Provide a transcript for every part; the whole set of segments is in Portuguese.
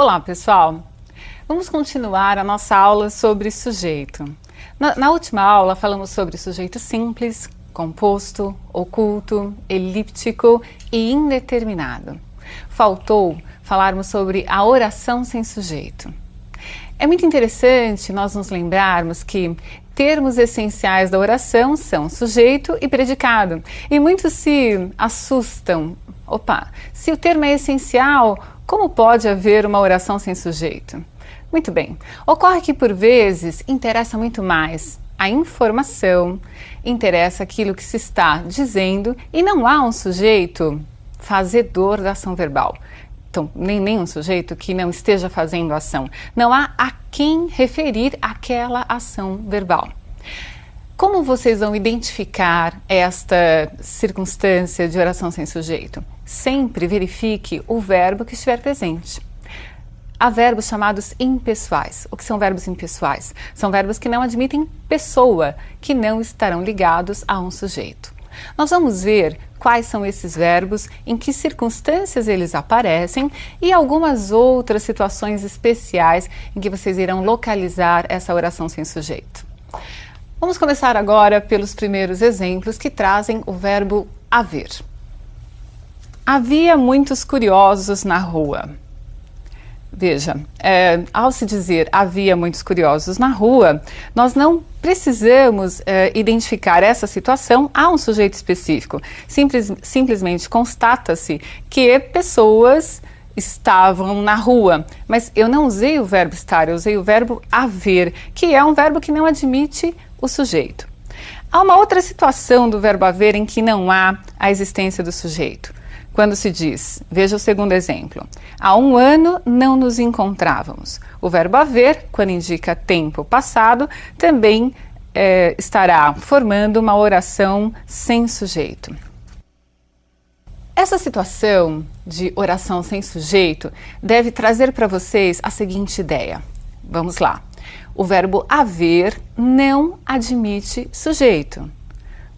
Olá, pessoal! Vamos continuar a nossa aula sobre sujeito. Na última aula falamos sobre sujeito simples, composto, oculto, elíptico e indeterminado. Faltou falarmos sobre a oração sem sujeito. É muito interessante nós nos lembrarmos que termos essenciais da oração são sujeito e predicado. E muitos se assustam. Opa, se o termo é essencial, como pode haver uma oração sem sujeito? Muito bem, ocorre que por vezes interessa muito mais a informação, interessa aquilo que se está dizendo e não há um sujeito fazedor da ação verbal. Então, nem um sujeito que não esteja fazendo ação. Não há a quem referir aquela ação verbal. Como vocês vão identificar esta circunstância de oração sem sujeito? Sempre verifique o verbo que estiver presente. Há verbos chamados impessoais. O que são verbos impessoais? São verbos que não admitem pessoa, que não estarão ligados a um sujeito. Nós vamos ver quais são esses verbos, em que circunstâncias eles aparecem e algumas outras situações especiais em que vocês irão localizar essa oração sem sujeito. Vamos começar agora pelos primeiros exemplos que trazem o verbo haver. Havia muitos curiosos na rua. Veja, ao se dizer havia muitos curiosos na rua, nós não precisamos identificar essa situação a um sujeito específico. Simplesmente constata-se que pessoas estavam na rua, mas eu não usei o verbo estar, eu usei o verbo haver, que é um verbo que não admite o sujeito. Há uma outra situação do verbo haver em que não há a existência do sujeito. Quando se diz, veja o segundo exemplo, há 1 ano não nos encontrávamos. O verbo haver, quando indica tempo passado, também estará formando uma oração sem sujeito. Essa situação de oração sem sujeito deve trazer para vocês a seguinte ideia. Vamos lá. O verbo haver não admite sujeito.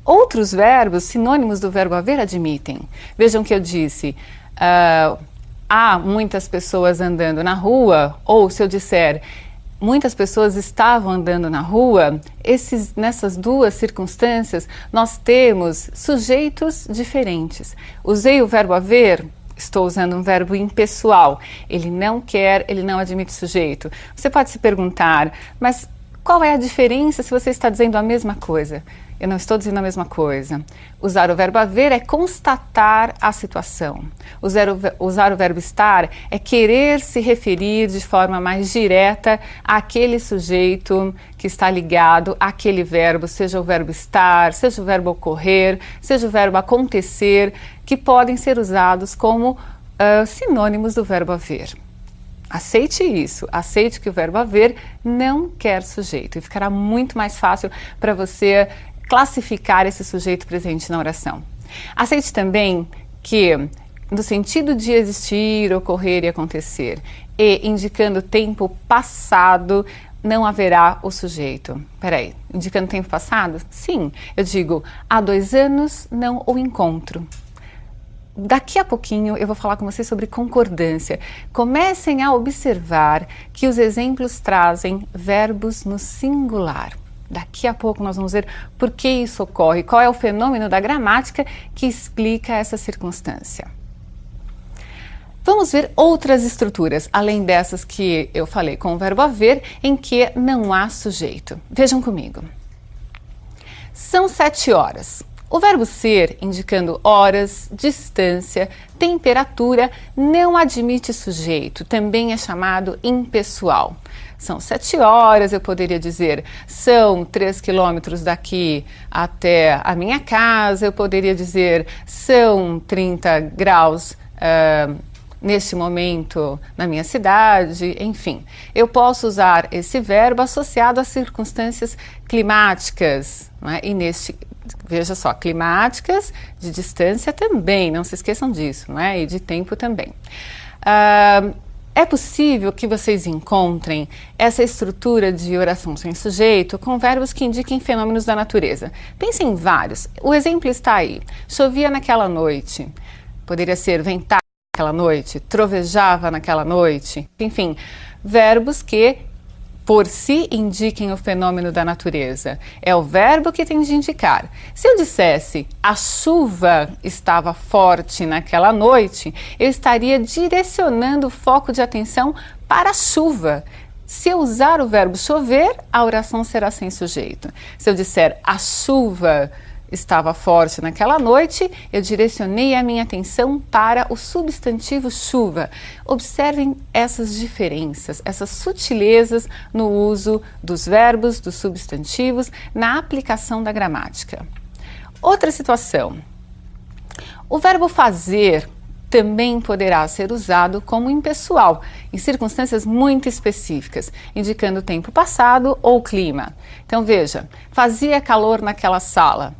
Outros verbos, sinônimos do verbo haver, admitem. Vejam que eu disse, há muitas pessoas andando na rua, ou se eu disser, muitas pessoas estavam andando na rua, nessas duas circunstâncias, nós temos sujeitos diferentes. Usei o verbo haver, estou usando um verbo impessoal. Ele não quer, ele não admite sujeito. Você pode se perguntar, mas qual é a diferença se você está dizendo a mesma coisa? Eu não estou dizendo a mesma coisa. Usar o verbo haver é constatar a situação. Usar o verbo estar é querer se referir de forma mais direta àquele sujeito que está ligado àquele verbo, seja o verbo estar, seja o verbo ocorrer, seja o verbo acontecer, que podem ser usados como sinônimos do verbo haver. Aceite isso, aceite que o verbo haver não quer sujeito e ficará muito mais fácil para você classificar esse sujeito presente na oração. Aceite também que, no sentido de existir, ocorrer e acontecer, e indicando tempo passado, não haverá o sujeito. Peraí, indicando tempo passado? Sim, eu digo, há 2 anos não o encontro. Daqui a pouquinho eu vou falar com vocês sobre concordância. Comecem a observar que os exemplos trazem verbos no singular. Daqui a pouco nós vamos ver por que isso ocorre, qual é o fenômeno da gramática que explica essa circunstância. Vamos ver outras estruturas, além dessas que eu falei com o verbo haver, em que não há sujeito. Vejam comigo. São 7 horas. O verbo ser, indicando horas, distância, temperatura, não admite sujeito, também é chamado impessoal. São 7 horas, eu poderia dizer, são 3 quilômetros daqui até a minha casa, eu poderia dizer, são 30 graus neste momento na minha cidade, enfim. Eu posso usar esse verbo associado a circunstâncias climáticas, não é? E veja só, climáticas, de distância também, não se esqueçam disso, não é? E de tempo também. É possível que vocês encontrem essa estrutura de oração sem sujeito com verbos que indiquem fenômenos da natureza. Pensem em vários. O exemplo está aí. Chovia naquela noite. Poderia ser ventar naquela noite, trovejava naquela noite. Enfim, verbos que por si indiquem o fenômeno da natureza. É o verbo que tem de indicar. Se eu dissesse a chuva estava forte naquela noite, eu estaria direcionando o foco de atenção para a chuva. Se eu usar o verbo chover, a oração será sem sujeito. Se eu disser a chuva estava forte naquela noite, eu direcionei a minha atenção para o substantivo chuva. Observem essas diferenças, essas sutilezas no uso dos verbos, dos substantivos, na aplicação da gramática. Outra situação. O verbo fazer também poderá ser usado como impessoal, em circunstâncias muito específicas, indicando o tempo passado ou clima. Então veja, fazia calor naquela sala.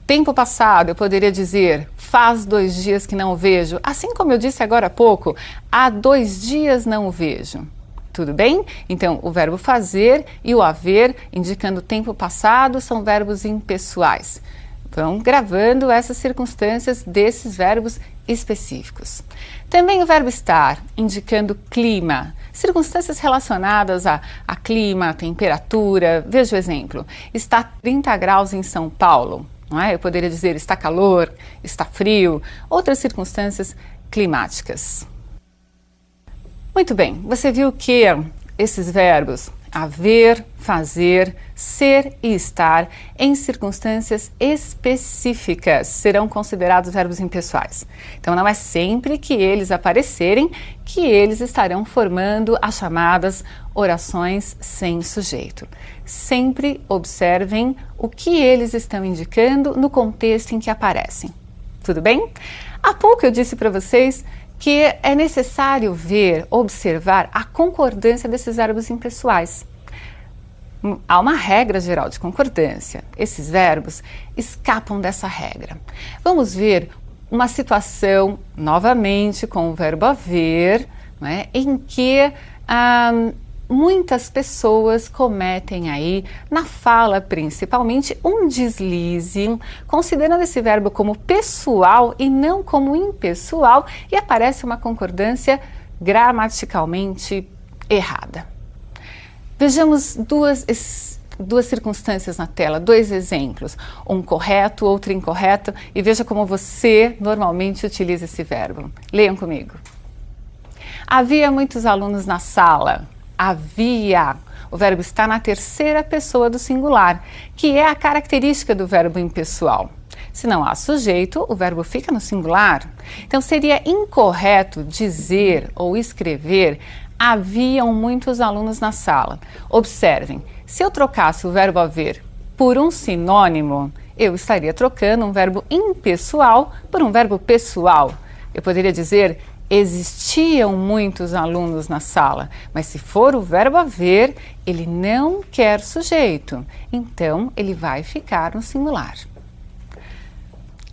Tempo passado, eu poderia dizer, faz 2 dias que não o vejo. Assim como eu disse agora há pouco, há 2 dias não o vejo. Tudo bem? Então, o verbo fazer e o haver, indicando tempo passado, são verbos impessoais. Vão gravando essas circunstâncias desses verbos específicos. Também o verbo estar, indicando clima. Circunstâncias relacionadas a clima, a temperatura. Veja o exemplo. Está 30 graus em São Paulo. Não é? Eu poderia dizer está calor, está frio, outras circunstâncias climáticas. Muito bem, você viu que esses verbos haver, fazer, ser e estar em circunstâncias específicas serão considerados verbos impessoais. Então não é sempre que eles aparecerem que eles estarão formando as chamadas orações sem sujeito. Sempre observem o que eles estão indicando no contexto em que aparecem. Tudo bem? Há pouco eu disse para vocês que é necessário ver, observar a concordância desses verbos impessoais. Há uma regra geral de concordância. Esses verbos escapam dessa regra. Vamos ver uma situação, novamente, com o verbo haver, não é? Em que muitas pessoas cometem aí, na fala principalmente, um deslize, considerando esse verbo como pessoal e não como impessoal, e aparece uma concordância gramaticalmente errada. Vejamos duas circunstâncias na tela, 2 exemplos, um correto, outro incorreto, e veja como você normalmente utiliza esse verbo. Leiam comigo. Havia muitos alunos na sala. Havia. O verbo está na terceira pessoa do singular, que é a característica do verbo impessoal. Se não há sujeito, o verbo fica no singular. Então seria incorreto dizer ou escrever haviam muitos alunos na sala. Observem, se eu trocasse o verbo haver por um sinônimo, eu estaria trocando um verbo impessoal por um verbo pessoal. Eu poderia dizer existiam muitos alunos na sala, mas se for o verbo haver, ele não quer sujeito, então ele vai ficar no singular.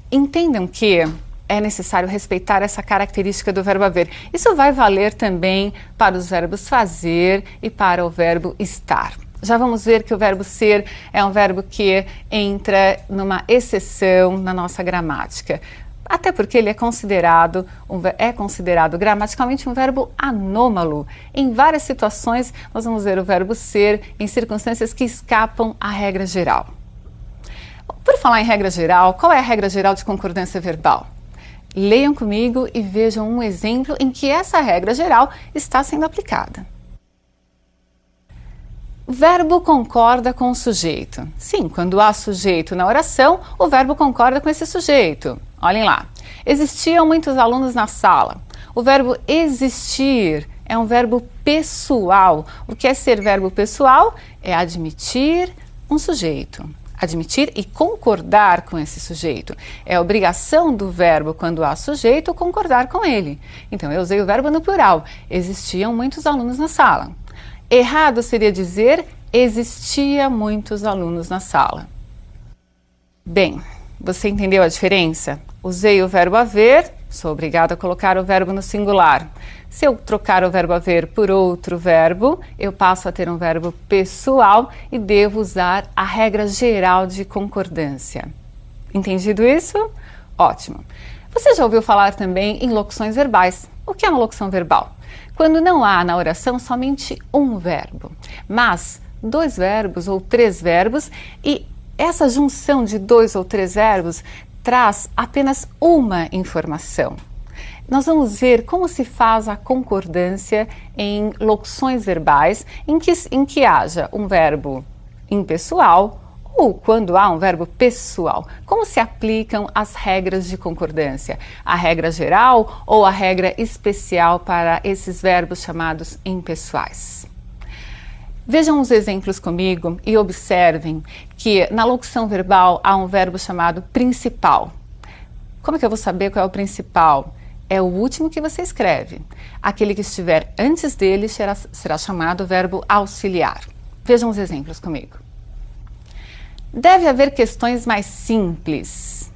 Entendam que é necessário respeitar essa característica do verbo haver. Isso vai valer também para os verbos fazer e para o verbo estar. Já vamos ver que o verbo ser é um verbo que entra numa exceção na nossa gramática. Até porque ele é considerado gramaticalmente um verbo anômalo. Em várias situações, nós vamos ver o verbo ser em circunstâncias que escapam à regra geral. Por falar em regra geral, qual é a regra geral de concordância verbal? Leiam comigo e vejam um exemplo em que essa regra geral está sendo aplicada. Verbo concorda com o sujeito. Sim, quando há sujeito na oração, o verbo concorda com esse sujeito. Olhem lá. Existiam muitos alunos na sala. O verbo existir é um verbo pessoal. O que é ser verbo pessoal? É admitir um sujeito. Admitir e concordar com esse sujeito. É a obrigação do verbo, quando há sujeito, concordar com ele. Então, eu usei o verbo no plural. Existiam muitos alunos na sala. Errado seria dizer existia muitos alunos na sala. Bem, você entendeu a diferença? Usei o verbo haver, sou obrigada a colocar o verbo no singular. Se eu trocar o verbo haver por outro verbo, eu passo a ter um verbo pessoal e devo usar a regra geral de concordância. Entendido isso? Ótimo. Você já ouviu falar também em locuções verbais. O que é uma locução verbal? Quando não há na oração somente um verbo, mas dois verbos ou três verbos, e essa junção de dois ou três verbos traz apenas uma informação. Nós vamos ver como se faz a concordância em locuções verbais em que haja um verbo impessoal ou quando há um verbo pessoal. Como se aplicam as regras de concordância? A regra geral ou a regra especial para esses verbos chamados impessoais? Vejam os exemplos comigo e observem que na locução verbal há um verbo chamado principal. Como é que eu vou saber qual é o principal? É o último que você escreve. Aquele que estiver antes dele será chamado verbo auxiliar. Vejam os exemplos comigo. Deve haver questões mais simples.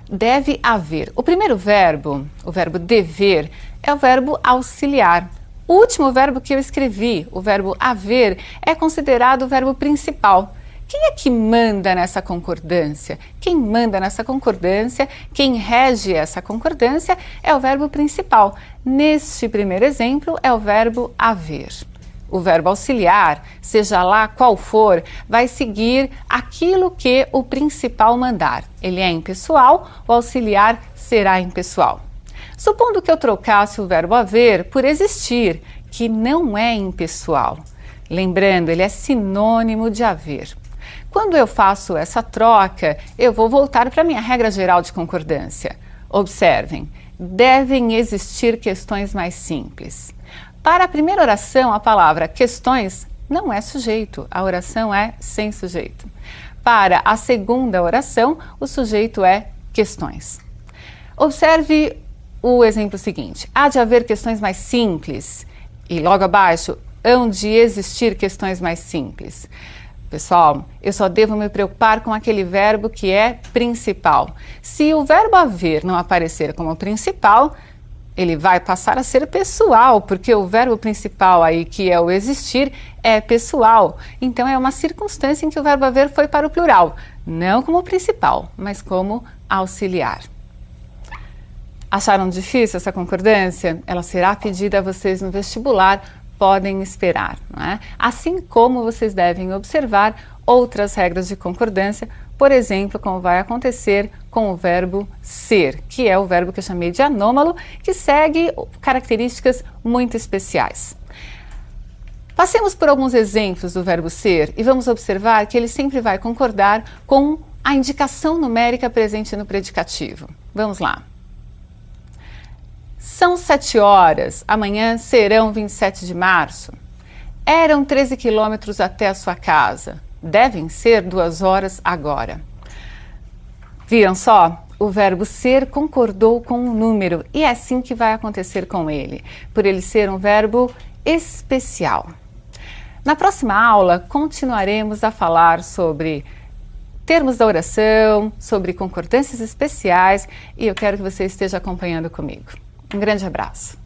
Deve haver. O primeiro verbo, o verbo dever, é o verbo auxiliar. O último verbo que eu escrevi, o verbo haver, é considerado o verbo principal. Quem é que manda nessa concordância? Quem manda nessa concordância, quem rege essa concordância é o verbo principal. Neste primeiro exemplo é o verbo haver. O verbo auxiliar, seja lá qual for, vai seguir aquilo que o principal mandar. Ele é impessoal, o auxiliar será impessoal. Supondo que eu trocasse o verbo haver por existir, que não é impessoal. Lembrando, ele é sinônimo de haver. Quando eu faço essa troca, eu vou voltar para a minha regra geral de concordância. Observem, devem existir questões mais simples. Para a primeira oração, a palavra questões não é sujeito, a oração é sem sujeito. Para a segunda oração, o sujeito é questões. Observe o exemplo seguinte: há de haver questões mais simples, e logo abaixo, hão de existir questões mais simples. Pessoal, eu só devo me preocupar com aquele verbo que é principal. Se o verbo haver não aparecer como principal, ele vai passar a ser pessoal, porque o verbo principal aí, que é o existir, é pessoal. Então é uma circunstância em que o verbo haver foi para o plural, não como principal, mas como auxiliar. Acharam difícil essa concordância? Ela será pedida a vocês no vestibular, podem esperar, não é? Assim como vocês devem observar outras regras de concordância, por exemplo, como vai acontecer com o verbo ser, que é o verbo que eu chamei de anômalo, que segue características muito especiais. Passemos por alguns exemplos do verbo ser e vamos observar que ele sempre vai concordar com a indicação numérica presente no predicativo. Vamos lá. São 7 horas, amanhã serão 27 de março. Eram 13 quilômetros até a sua casa. Devem ser 2 horas agora. Viram só? O verbo ser concordou com um número e é assim que vai acontecer com ele, por ele ser um verbo especial. Na próxima aula, continuaremos a falar sobre termos da oração, sobre concordâncias especiais e eu quero que você esteja acompanhando comigo. Um grande abraço.